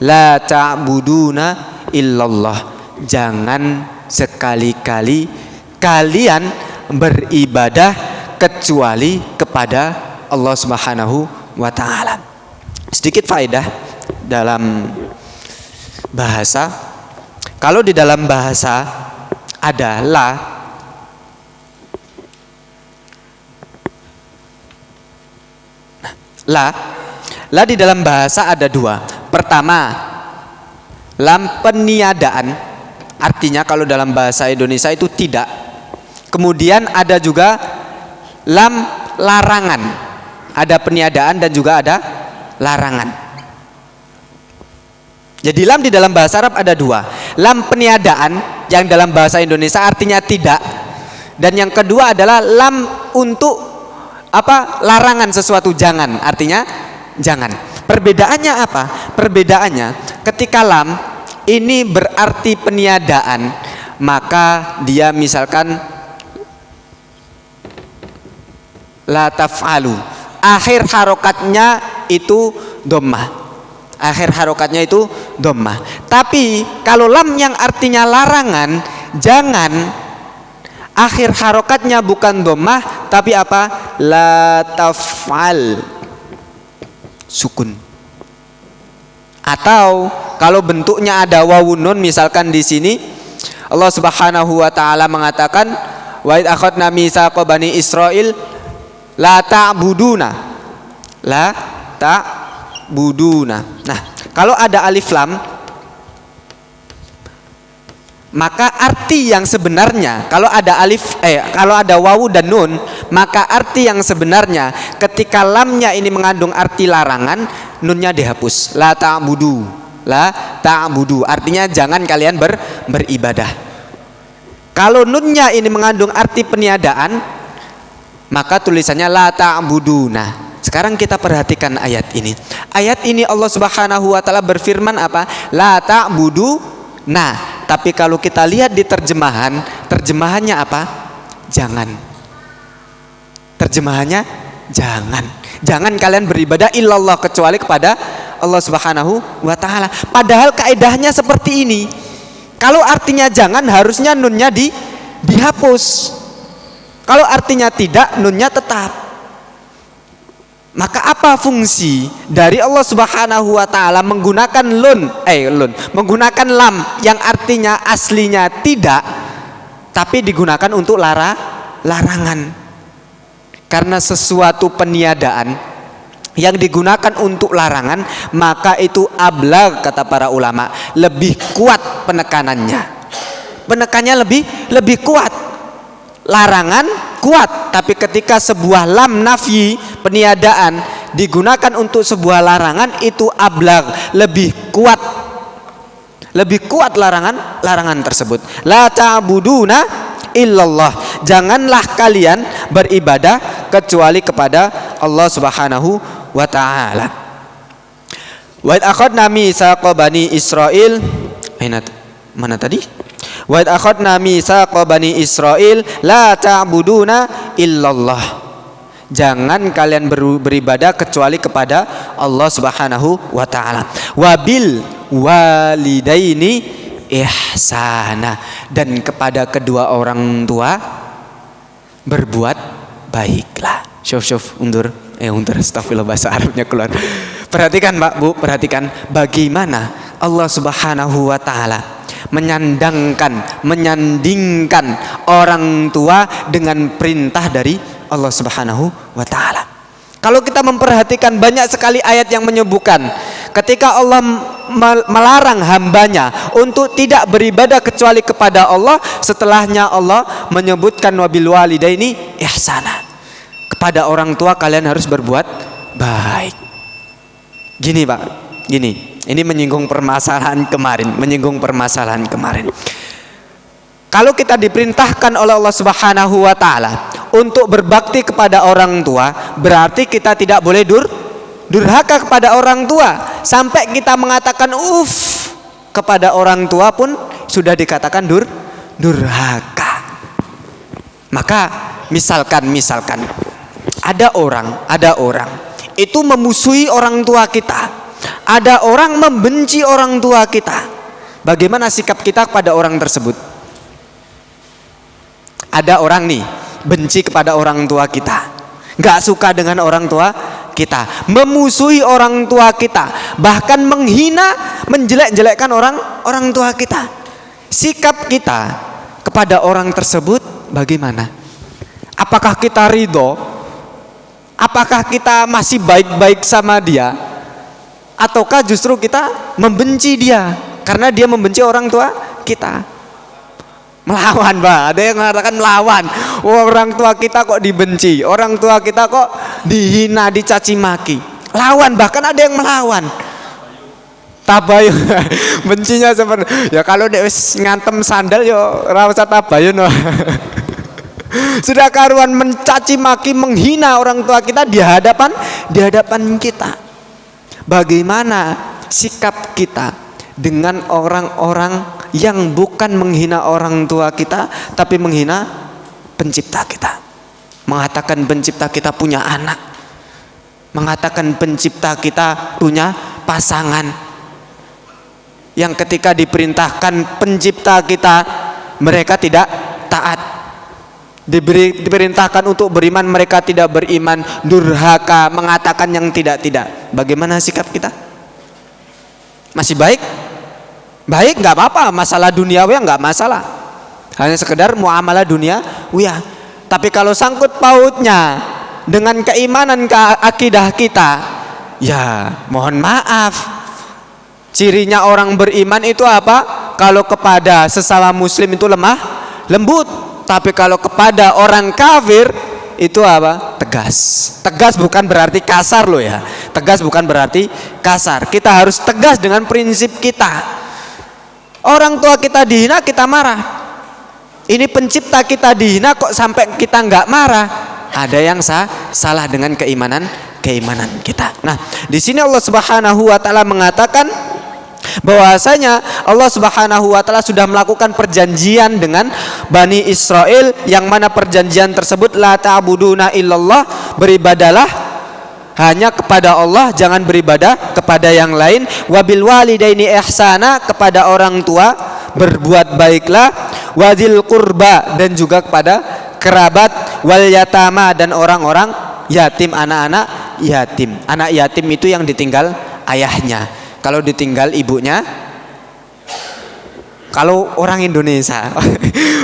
la ta'buduna illallah, jangan sekali-kali kalian beribadah kecuali kepada Allah Subhanahu wa taala. Sedikit faedah dalam bahasa. Kalau di dalam bahasa ada la di dalam bahasa ada dua. Pertama, lam peniadaan, artinya kalau dalam bahasa Indonesia itu tidak. Kemudian ada juga lam larangan, ada peniadaan dan juga ada larangan. Jadi lam di dalam bahasa Arab ada dua. Lam peniadaan yang dalam bahasa Indonesia artinya tidak, dan yang kedua adalah lam untuk larangan sesuatu, jangan, artinya jangan. Perbedaannya apa? Perbedaannya ketika lam ini berarti peniadaan, maka dia misalkan la taf'alu, akhir harokatnya itu dhammah. Akhir harokatnya itu dhammah. Tapi kalau lam yang artinya larangan, jangan, akhir harokatnya bukan dhammah tapi apa? La taf'al, sukun. Atau kalau bentuknya ada wawun nun, misalkan di sini Allah Subhanahu wa taala mengatakan wa id akhadna mitsaqa bani Israil la ta'buduna, la ta'buduna. Nah, kalau ada alif lam, maka arti yang sebenarnya kalau ada kalau ada wawu dan nun, maka arti yang sebenarnya ketika lamnya ini mengandung arti larangan, nunnya dihapus. La ta'budu, la ta'budu, artinya jangan kalian beribadah. Kalau nunnya ini mengandung arti peniadaan, maka tulisannya la ta'buduna. Sekarang kita perhatikan ayat ini. Ayat ini Allah Subhanahu wa taala berfirman apa? La ta'budu. Nah, tapi kalau kita lihat di terjemahannya apa? Jangan. Terjemahannya jangan. Jangan kalian beribadah illallah, kecuali kepada Allah Subhanahu wa taala. Padahal kaidahnya seperti ini. Kalau artinya jangan, harusnya nunnya dihapus. Kalau artinya tidak, nunnya tetap. Maka apa fungsi dari Allah Subhanahu wa taala menggunakan menggunakan lam yang artinya aslinya tidak, tapi digunakan untuk larangan? Karena sesuatu peniadaan yang digunakan untuk larangan, maka itu ablag, kata para ulama, lebih kuat penekanannya. Penekannya lebih kuat. Larangan kuat, tapi ketika sebuah lam nafyi, peniadaan, digunakan untuk sebuah larangan, itu ablag, lebih kuat larangan tersebut. La ta'buduna illallah, janganlah kalian beribadah kecuali kepada Allah Subhanahu wa taala. Wa id akhadna mitsaqa bani Israil, mana tadi? Wa id akhadna mitsaqa bani Israil la ta'buduna illallah, jangan kalian beribadah kecuali kepada Allah Subhanahu wa taala. Wabil walidaini ihsana, dan kepada kedua orang tua berbuat baiklah. Syuf undur astagfirullah, bahasa Arabnya keluar. Perhatikan Pak Bu, perhatikan bagaimana Allah Subhanahu wa taala menyandingkan orang tua dengan perintah dari Allah Subhanahu wa taala. Kalau kita memperhatikan, banyak sekali ayat yang menyebutkan ketika Allah melarang hambanya untuk tidak beribadah kecuali kepada Allah, setelahnya Allah menyebutkan wabil walidaini ihsana, kepada orang tua kalian harus berbuat baik. Gini Pak, gini. Ini menyinggung permasalahan kemarin. Kalau kita diperintahkan oleh Allah Subhanahu wa taala untuk berbakti kepada orang tua, berarti kita tidak boleh durhaka kepada orang tua. Sampai kita mengatakan kepada orang tua pun sudah dikatakan durhaka. Maka misalkan ada orang itu memusuhi orang tua kita. Ada orang membenci orang tua kita. Bagaimana sikap kita kepada orang tersebut? Ada orang nih benci kepada orang tua kita, nggak suka dengan orang tua kita, memusuhi orang tua kita, bahkan menghina, menjelek-jelekkan orang tua kita. Sikap kita kepada orang tersebut bagaimana? Apakah kita ridho? Apakah kita masih baik-baik sama dia? Ataukah justru kita membenci dia karena dia membenci orang tua kita? Melawan, Pak. Ada yang mengatakan melawan. Orang tua kita kok dibenci, orang tua kita kok dihina, dicaci maki. Lawan, bahkan ada yang melawan. Tabayun. Bencinya seperti ya kalau dek wis ngantem sandal yo ora usah tabayun. Sudah karuan mencaci maki, menghina orang tua kita di hadapan kita. Bagaimana sikap kita dengan orang-orang yang bukan menghina orang tua kita tapi menghina pencipta kita? Mengatakan pencipta kita punya anak, mengatakan pencipta kita punya pasangan, yang ketika diperintahkan pencipta kita mereka tidak taat, diperintahkan untuk beriman mereka tidak beriman, durhaka, mengatakan yang tidak. Bagaimana sikap kita? Masih baik? Baik, nggak apa-apa. Masalah duniawi nggak masalah, hanya sekedar muamalah duniawi. Tapi kalau sangkut pautnya dengan keimanan, akidah kita, ya mohon maaf. Cirinya orang beriman itu apa? Kalau kepada sesama muslim itu lemah lembut, tapi kalau kepada orang kafir itu apa? Tegas. Tegas bukan berarti kasar loh ya. Tegas bukan berarti kasar. Kita harus tegas dengan prinsip kita. Orang tua kita dihina kita marah. Ini pencipta kita dihina kok sampai kita nggak marah? Ada yang salah dengan keimanan kita. Nah, di sini Allah Subhanahu wa taala mengatakan bahwasanya Allah Subhanahu wa taala sudah melakukan perjanjian dengan Bani Israel, yang mana perjanjian tersebut la ta'buduna illallah, beribadalah hanya kepada Allah, jangan beribadah kepada yang lain. Wabil walidaini ihsana, kepada orang tua berbuat baiklah. Wadzil qurba, dan juga kepada kerabat. Wal yatama, dan orang-orang yatim, anak-anak yatim. Anak yatim itu yang ditinggal ayahnya. Kalau ditinggal ibunya, kalau orang Indonesia,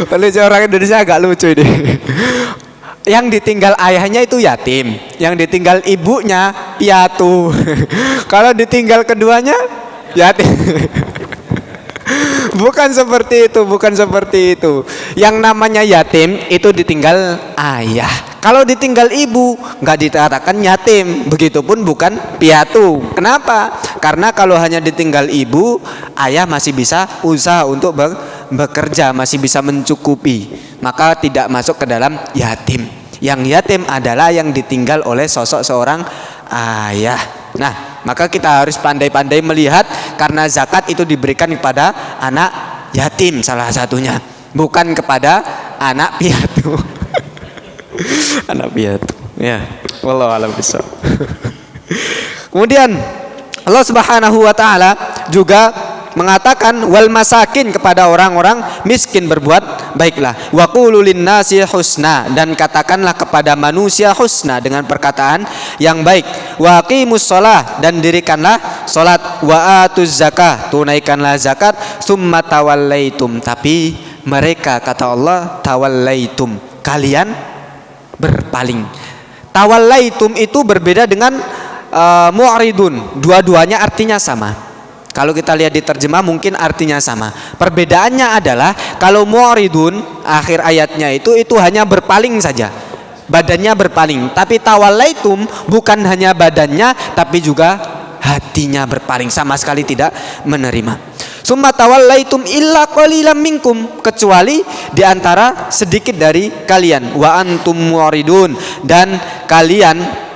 kalau orang Indonesia agak lucu ini. Yang ditinggal ayahnya itu yatim, yang ditinggal ibunya piatu. Kalau ditinggal keduanya yatim. Bukan seperti itu. Yang namanya yatim itu ditinggal ayah. Kalau ditinggal ibu nggak dikatakan yatim, begitupun bukan piatu. Kenapa? Karena kalau hanya ditinggal ibu, ayah masih bisa usaha untuk bekerja, masih bisa mencukupi, maka tidak masuk ke dalam yatim. Yang yatim adalah yang ditinggal oleh sosok seorang ayah. Nah, maka kita harus pandai-pandai melihat, karena zakat itu diberikan kepada anak yatim salah satunya, bukan kepada anak piatu. Anak piatu. Ya, wallahu a'lam bishawab. Kemudian Allah Subhanahu wa taala juga mengatakan wal masakin, kepada orang-orang miskin berbuat baiklah. Wa qulu linnasi husna, dan katakanlah kepada manusia husna, dengan perkataan yang baik. Wa aqimus shalah, dan dirikanlah salat. Wa atuz zakah, tunaikanlah zakat. Summa tawallaitum, tapi mereka, kata Allah, tawallaitum, kalian berpaling. Tawallaitum itu berbeda dengan mu'ridun. Dua-duanya artinya sama. Kalau kita lihat di terjemah mungkin artinya sama. Perbedaannya adalah kalau mu'ridun akhir ayatnya itu hanya berpaling saja, badannya berpaling. Tapi tawallaitum bukan hanya badannya tapi juga hatinya berpaling, sama sekali tidak menerima. Summa tawallaitum illa qalilan minkum, kecuali di antara sedikit dari kalian. Wa antum mu'ridun, dan kalian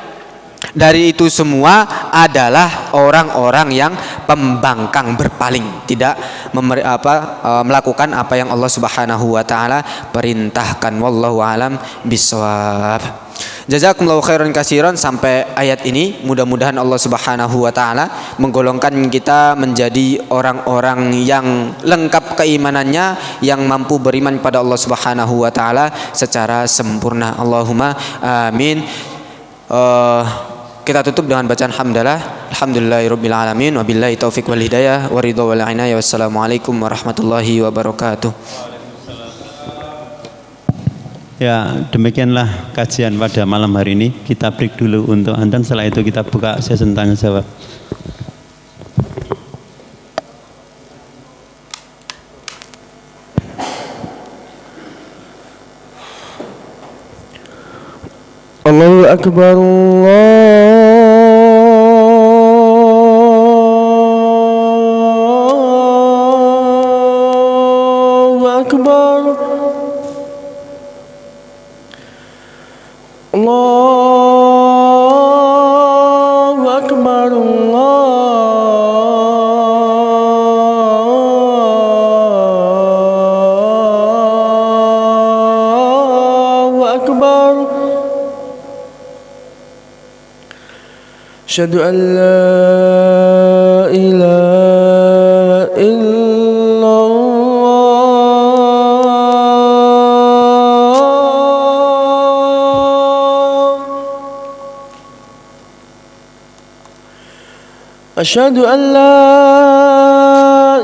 dari itu semua adalah orang-orang yang pembangkang, berpaling, tidak melakukan apa yang Allah Subhanahu wa taala perintahkan. Wallahu alam bisawab. Jazakumullahu khairan katsiran. Sampai ayat ini mudah-mudahan Allah Subhanahu wa taala menggolongkan kita menjadi orang-orang yang lengkap keimanannya, yang mampu beriman kepada Allah Subhanahu wa taala secara sempurna. Allahumma amin. kita tutup dengan bacaan hamdalah. Alhamdulillahirabbil alamin wabillahi taufik wal hidayah wa ridha wal inayah. Wassalamualaikum warahmatullahi wabarakatuh. Ya, demikianlah kajian pada malam hari ini. Kita break dulu untuk Andan, setelah itu kita buka sesi tanya jawab. Allahu Akbar, Allahu Akbar, Allahu Akbar, Allahu Akbar. Asyhadu an la ilaha illallah. Asyhadu an la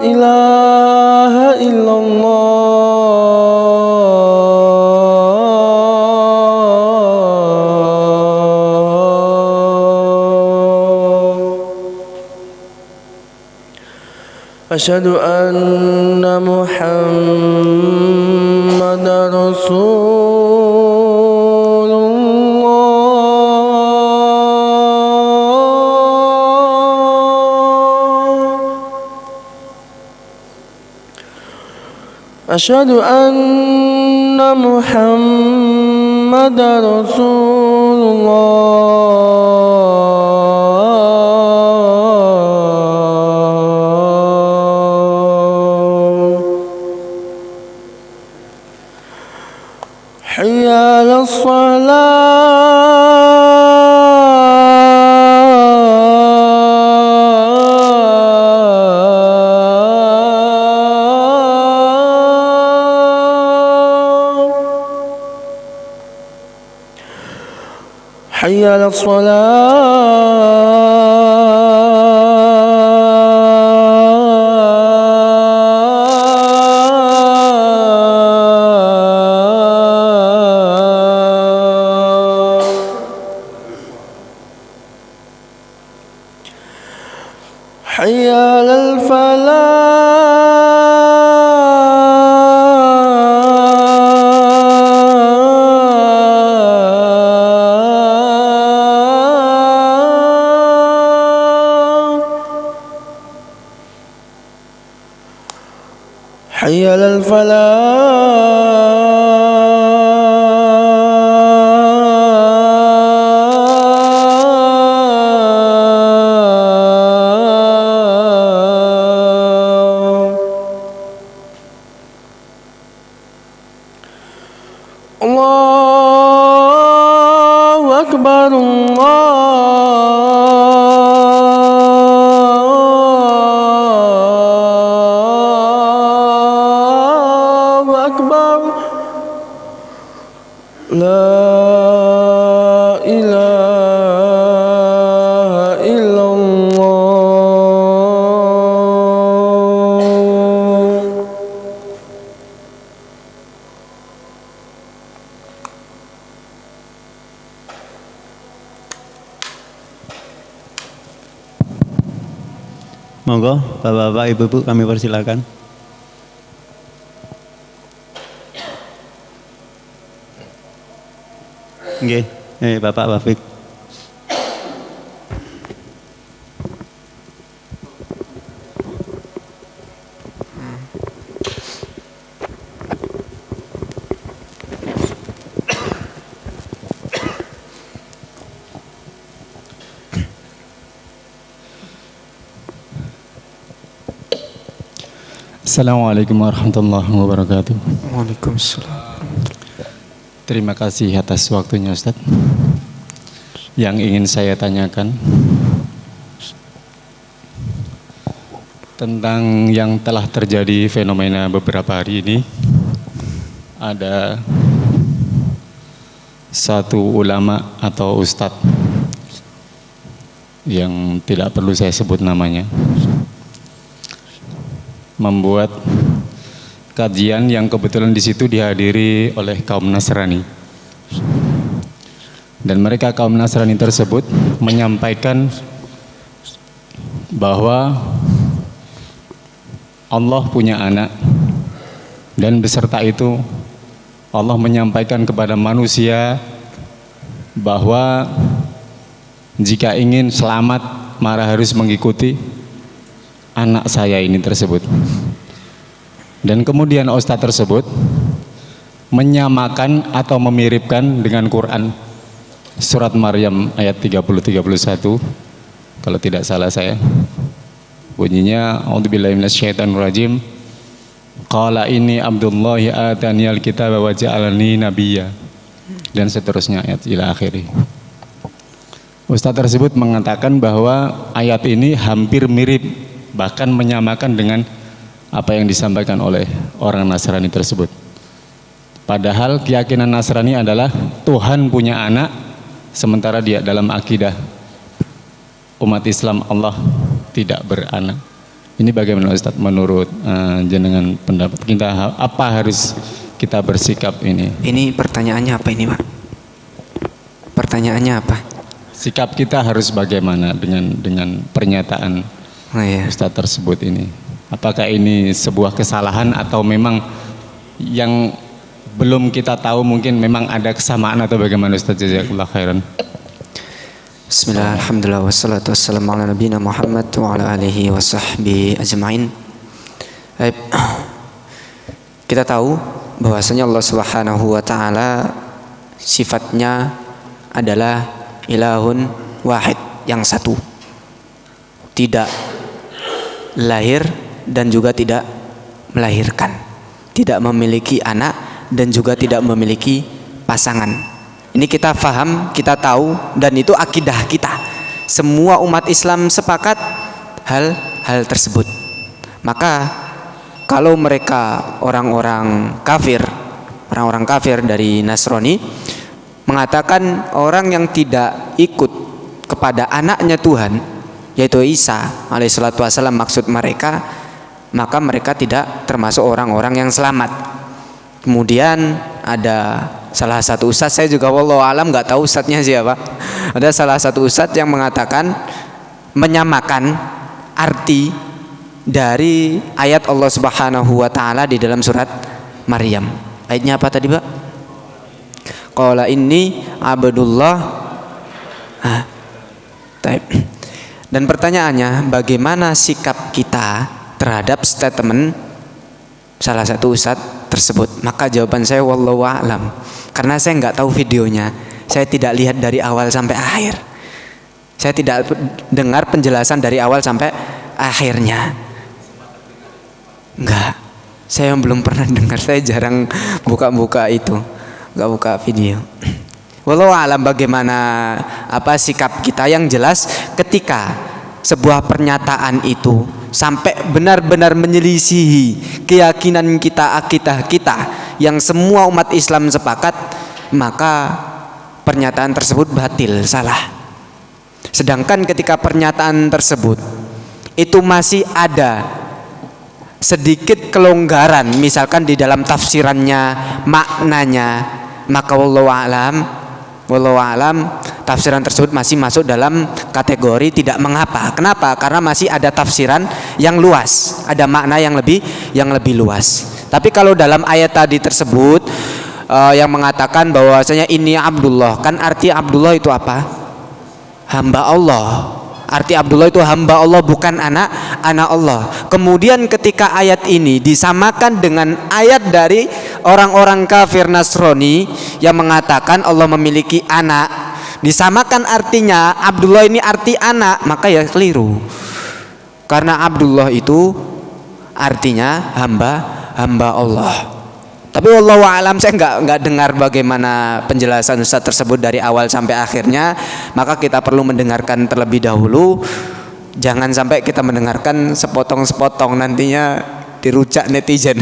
ilaha illallah. Asyhadu anna Muhammadar Rasulullah. Asyhadu anna Muhammadar Rasulullah. Hayya 'alas salah. Hayya 'alas salah. Hayya 'alal falah. Hayya 'alal falah. Allahu Akbar, Allahu Akbar. La ilaha illallah. Monggo, Bapak-bapak, Ibu-ibu, kami persilakan. Nggih, Bapak Wafik. Assalamualaikum warahmatullahi wabarakatuh. Waalaikumsalam. Terima kasih atas waktunya, Ustaz. Yang ingin saya tanyakan tentang yang telah terjadi fenomena beberapa hari ini. Ada satu ulama atau ustadz yang tidak perlu saya sebut namanya, membuat kajian yang kebetulan di situ dihadiri oleh kaum Nasrani. Dan mereka kaum Nasrani tersebut menyampaikan bahwa Allah punya anak, dan beserta itu Allah menyampaikan kepada manusia bahwa jika ingin selamat maka harus mengikuti anak saya ini tersebut. Dan kemudian ustadz tersebut menyamakan atau memiripkan dengan Quran surat Maryam ayat 30-31, kalau tidak salah saya, bunyinya a'udzubillahi minasyaitonirrajim, qala inni abdullahi ataniyal kitaba wa ja'alani nabiyya, dan seterusnya ayat ila akhiri. Ustadz tersebut mengatakan bahwa ayat ini hampir mirip, bahkan menyamakan dengan apa yang disampaikan oleh orang Nasrani tersebut. Padahal keyakinan Nasrani adalah Tuhan punya anak, sementara dia dalam akidah umat Islam Allah tidak beranak. Ini bagaimana Ustadz menurut jenengan pendapat kita, apa harus kita bersikap ini? Ini pertanyaannya apa ini, Pak? Pertanyaannya apa? Sikap kita harus bagaimana dengan pernyataan Ustadz tersebut ini? Apakah ini sebuah kesalahan atau memang yang belum kita tahu, mungkin memang ada kesamaan atau bagaimana Ustadz? Jazakallah khairan. Bismillah, alhamdulillah, wassalatu wassalamu ala nabiyina Muhammad wa ala alihi wa sahbihi ajma'in. Baik. Kita tahu bahwasanya Allah Subhanahu wa taala sifatnya adalah ilahun wahid, yang satu. Tidak lahir dan juga tidak melahirkan, tidak memiliki anak dan juga tidak memiliki pasangan. Ini kita faham, kita tahu, dan itu akidah kita. Semua umat Islam sepakat hal tersebut. Maka kalau mereka orang-orang kafir dari Nasrani mengatakan orang yang tidak ikut kepada anaknya Tuhan, yaitu Isa alaihissalatu wassalam, maksud mereka, maka mereka tidak termasuk orang-orang yang selamat. Kemudian ada salah satu ustadz, saya juga wallahu alam nggak tahu ustadznya siapa, ada salah satu ustadz yang mengatakan, menyamakan arti dari ayat Allah Subhanahu wa taala di dalam surat Maryam. Ayatnya apa tadi, Pak? Qala inni abdullah. Dan pertanyaannya, bagaimana sikap kita terhadap statement salah satu ustadz tersebut? Maka jawaban saya wallahu a'lam, karena saya nggak tahu videonya, saya tidak lihat dari awal sampai akhir, saya tidak dengar penjelasan dari awal sampai akhirnya. Enggak, saya belum pernah dengar, saya jarang buka itu, nggak buka video. Wallahu a'lam bagaimana apa sikap kita. Yang jelas ketika sebuah pernyataan itu sampai benar-benar menyelisihi keyakinan kita, akidah kita yang semua umat Islam sepakat, maka pernyataan tersebut batil, salah. Sedangkan ketika pernyataan tersebut itu masih ada sedikit kelonggaran, misalkan di dalam tafsirannya, maknanya, maka wallahu a'lam tafsiran tersebut masih masuk dalam kategori tidak mengapa. Kenapa? Karena masih ada tafsiran yang luas, ada makna yang lebih luas. Tapi kalau dalam ayat tadi tersebut yang mengatakan bahwasanya ini Abdullah, kan arti Abdullah itu apa? Hamba Allah. Arti Abdullah itu hamba Allah, bukan anak Allah. Kemudian ketika ayat ini disamakan dengan ayat dari orang-orang kafir Nasrani yang mengatakan Allah memiliki anak, disamakan artinya Abdullah ini arti anak, maka ya keliru. Karena Abdullah itu artinya hamba Allah. Tapi wallahu alam, saya nggak dengar bagaimana penjelasan Ustaz tersebut dari awal sampai akhirnya. Maka kita perlu mendengarkan terlebih dahulu. Jangan sampai kita mendengarkan sepotong-sepotong, nantinya dirujak netizen.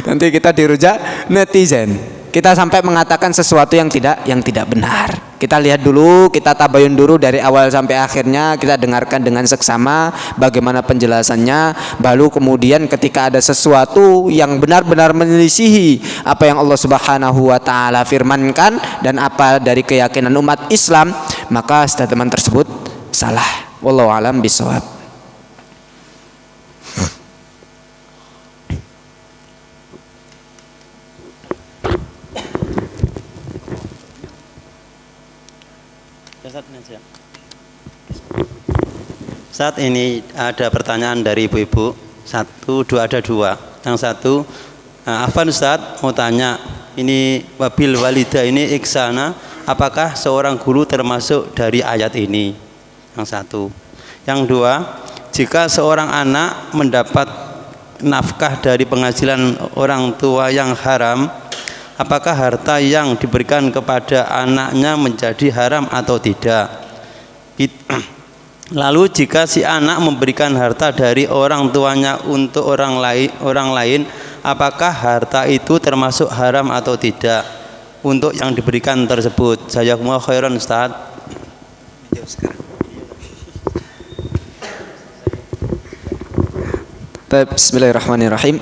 Nanti kita dirujak netizen. Kita sampai mengatakan sesuatu yang tidak benar. Kita lihat dulu, kita tabayun dulu dari awal sampai akhirnya, kita dengarkan dengan seksama bagaimana penjelasannya. Baru kemudian ketika ada sesuatu yang benar-benar menyelisihi apa yang Allah Subhanahu wa taala firmankan dan apa dari keyakinan umat Islam, maka statement tersebut salah. Wallahu a'lam bishawab. Saat ini ada pertanyaan dari ibu-ibu, ada dua. Yang satu, Afan Ustaz mau tanya, ini wabil walida ini iksana, apakah seorang guru termasuk dari ayat ini? Yang satu. Yang dua, jika seorang anak mendapat nafkah dari penghasilan orang tua yang haram, apakah harta yang diberikan kepada anaknya menjadi haram atau tidak? Lalu jika si anak memberikan harta dari orang tuanya untuk orang lain, apakah harta itu termasuk haram atau tidak untuk yang diberikan tersebut? Jazakumullah khairan Ustaz. Bismillahirrahmanirrahim.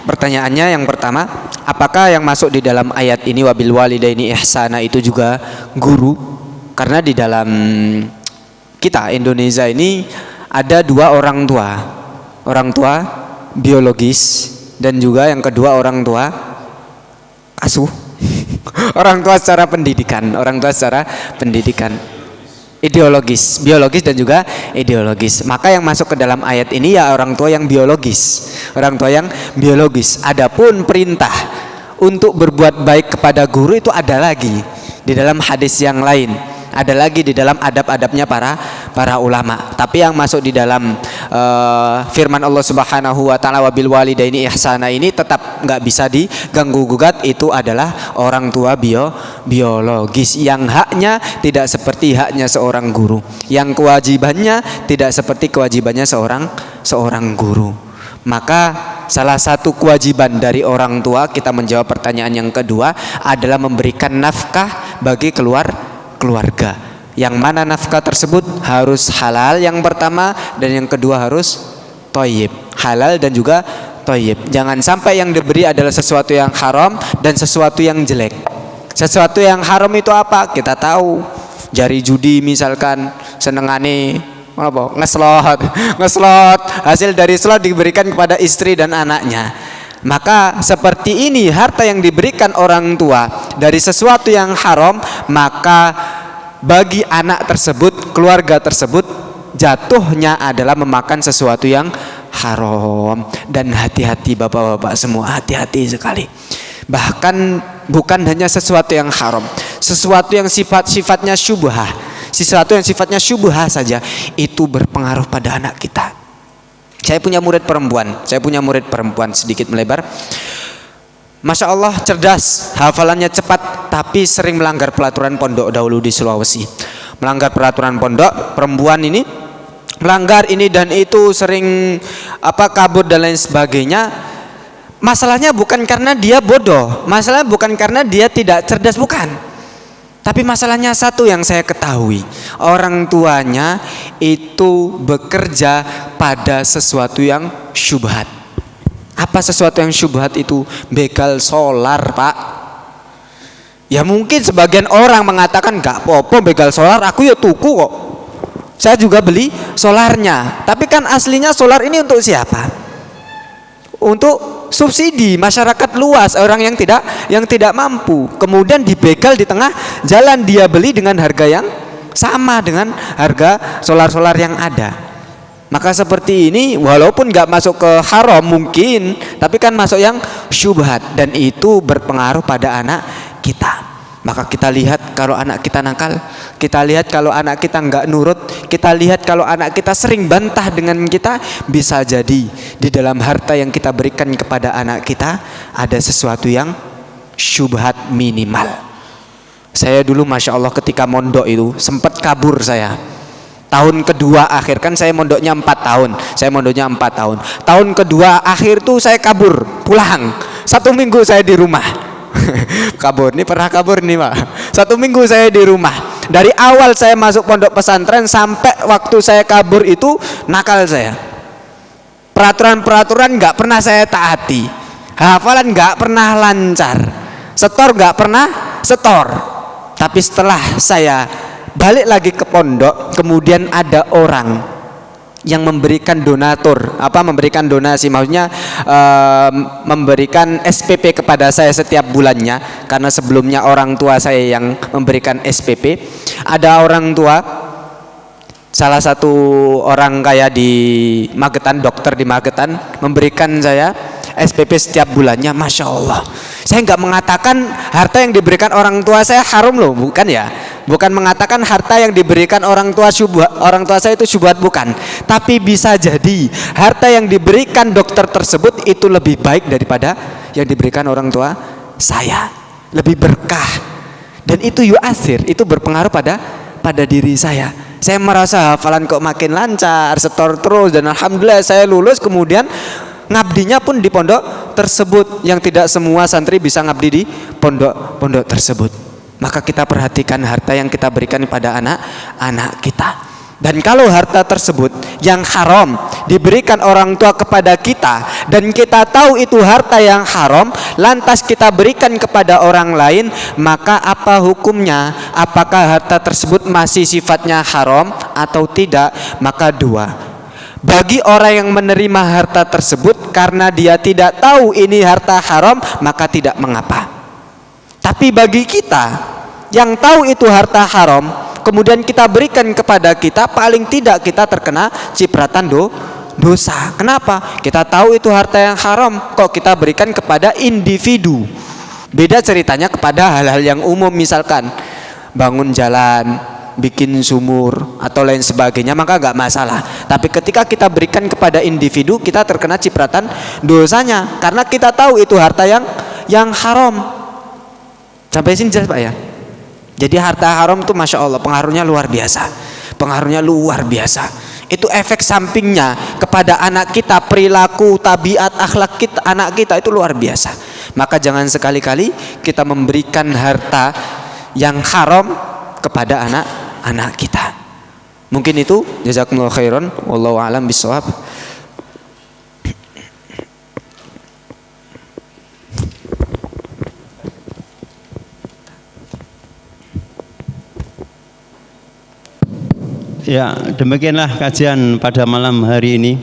Pertanyaannya yang pertama, apakah yang masuk di dalam ayat ini wabil walidaini ihsana itu juga guru? Karena di dalam kita Indonesia ini ada dua orang tua biologis dan juga yang kedua orang tua asuh. Orang tua secara pendidikan, ideologis, biologis dan juga ideologis. Maka yang masuk ke dalam ayat ini ya orang tua yang biologis. Adapun perintah untuk berbuat baik kepada guru itu ada lagi di dalam hadis yang lain. Ada lagi di dalam adab-adabnya para ulama. Tapi yang masuk di dalam firman Allah Subhanahu wa taala wabil walidaini ihsana ini tetap nggak bisa diganggu gugat, itu adalah orang tua biologis yang haknya tidak seperti haknya seorang guru, yang kewajibannya tidak seperti kewajibannya seorang guru. Maka salah satu kewajiban dari orang tua, kita menjawab pertanyaan yang kedua, adalah memberikan nafkah bagi keluarga, yang mana nafkah tersebut harus halal yang pertama, dan yang kedua harus thayyib, halal dan juga thayyib. Jangan sampai yang diberi adalah sesuatu yang haram dan sesuatu yang jelek. Sesuatu yang haram itu apa? Kita tahu, jari judi misalkan, senengane apa? Ngeslot, hasil dari slot diberikan kepada istri dan anaknya. Maka seperti ini, harta yang diberikan orang tua dari sesuatu yang haram, maka bagi anak tersebut, keluarga tersebut, jatuhnya adalah memakan sesuatu yang haram. Dan hati-hati bapak-bapak semua, hati-hati sekali. Bahkan bukan hanya sesuatu yang haram, sesuatu yang sifatnya syubhah, sesuatu yang sifatnya syubhah saja itu berpengaruh pada anak kita. Saya punya murid perempuan, sedikit melebar. Masya Allah, cerdas, hafalannya cepat, tapi sering melanggar peraturan pondok dahulu di Sulawesi. Melanggar peraturan pondok, perempuan ini melanggar ini dan itu, sering kabur dan lain sebagainya. Masalahnya bukan karena dia bodoh, masalahnya bukan karena dia tidak cerdas, bukan. Tapi masalahnya satu yang saya ketahui, orang tuanya itu bekerja pada sesuatu yang syubhat. Apa sesuatu yang syubhat itu? Begal solar, Pak. Ya mungkin sebagian orang mengatakan gak apa-apa begal solar, aku ya tuku kok, saya juga beli solarnya. Tapi kan aslinya solar ini untuk siapa? Untuk subsidi masyarakat luas, orang yang tidak mampu. Kemudian dibegal di tengah jalan, dia beli dengan harga yang sama dengan harga solar-solar yang ada. Maka seperti ini, walaupun nggak masuk ke haram mungkin, tapi kan masuk yang syubhat, dan itu berpengaruh pada anak kita. Maka kita lihat kalau anak kita nakal, kita lihat kalau anak kita nggak nurut, kita lihat kalau anak kita sering bantah dengan kita, bisa jadi di dalam harta yang kita berikan kepada anak kita ada sesuatu yang syubhat minimal. Saya dulu Masya Allah ketika mondok itu sempat kabur saya. Tahun kedua akhir, kan saya mondoknya 4 tahun. Tahun kedua akhir tuh saya kabur, pulang. 1 minggu saya di rumah. Kabur, ini pernah kabur nih Pak. 1 minggu saya di rumah. Dari awal saya masuk pondok pesantren sampai waktu saya kabur itu nakal saya. Peraturan-peraturan nggak pernah saya taati, hafalan nggak pernah lancar, setor nggak pernah setor. Tapi setelah saya balik lagi ke pondok, kemudian ada orang yang memberikan memberikan donasi, maksudnya memberikan SPP kepada saya setiap bulannya, karena sebelumnya orang tua saya yang memberikan SPP. Ada orang tua, salah satu orang kaya di Magetan, dokter di Magetan, memberikan saya SPP setiap bulannya. Masya Allah, saya nggak mengatakan harta yang diberikan orang tua saya haram loh, bukan ya, bukan mengatakan harta yang diberikan orang tua saya itu syubhat, bukan. Tapi bisa jadi harta yang diberikan dokter tersebut itu lebih baik daripada yang diberikan orang tua saya, lebih berkah, dan itu yu'asir, itu berpengaruh pada diri saya. Saya merasa hafalan kok makin lancar, setor terus, dan alhamdulillah saya lulus. Kemudian ngabdinya pun di pondok tersebut, yang tidak semua santri bisa ngabdi di pondok tersebut. Maka kita perhatikan harta yang kita berikan pada anak-anak kita. Dan kalau harta tersebut yang haram diberikan orang tua kepada kita, dan kita tahu itu harta yang haram, lantas kita berikan kepada orang lain, maka apa hukumnya? Apakah harta tersebut masih sifatnya haram atau tidak? Maka dua, bagi orang yang menerima harta tersebut karena dia tidak tahu ini harta haram, maka tidak mengapa. Tapi bagi kita yang tahu itu harta haram, kemudian kita berikan kepada kita, paling tidak kita terkena cipratan dosa. Kenapa? Kita tahu itu harta yang haram, kok kita berikan kepada individu. Beda ceritanya kepada hal-hal yang umum, misalkan bangun jalan, bikin sumur atau lain sebagainya, maka nggak masalah. Tapi ketika kita berikan kepada individu, kita terkena cipratan dosanya, karena kita tahu itu harta yang haram. Sampai sini jelas Pak ya? Jadi harta haram itu Masya Allah pengaruhnya luar biasa. Pengaruhnya luar biasa. Itu efek sampingnya kepada anak kita, perilaku, tabiat, akhlak kita, anak kita itu luar biasa. Maka jangan sekali-kali kita memberikan harta yang haram kepada anak-anak kita. Mungkin itu, jazakumullah khairan, wallahu a'lam bishawab. Ya, demikianlah kajian pada malam hari ini.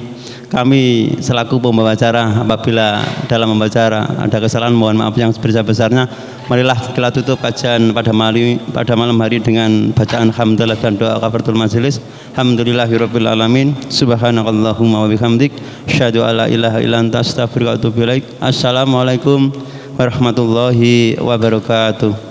Kami selaku pembawa acara, apabila dalam membawa acara ada kesalahan, mohon maaf yang sebesar-besarnya. Marilah kita tutup kajian pada malam hari dengan bacaan hamdalah dan doa kafaratul majelis. Alhamdulillahirabbil alamin. Subhanakallahumma wa bihamdik, asyhadu alla ilaha illa anta, astaghfiruka wa atubu ilaik. Assalamualaikum warahmatullahi wabarakatuh.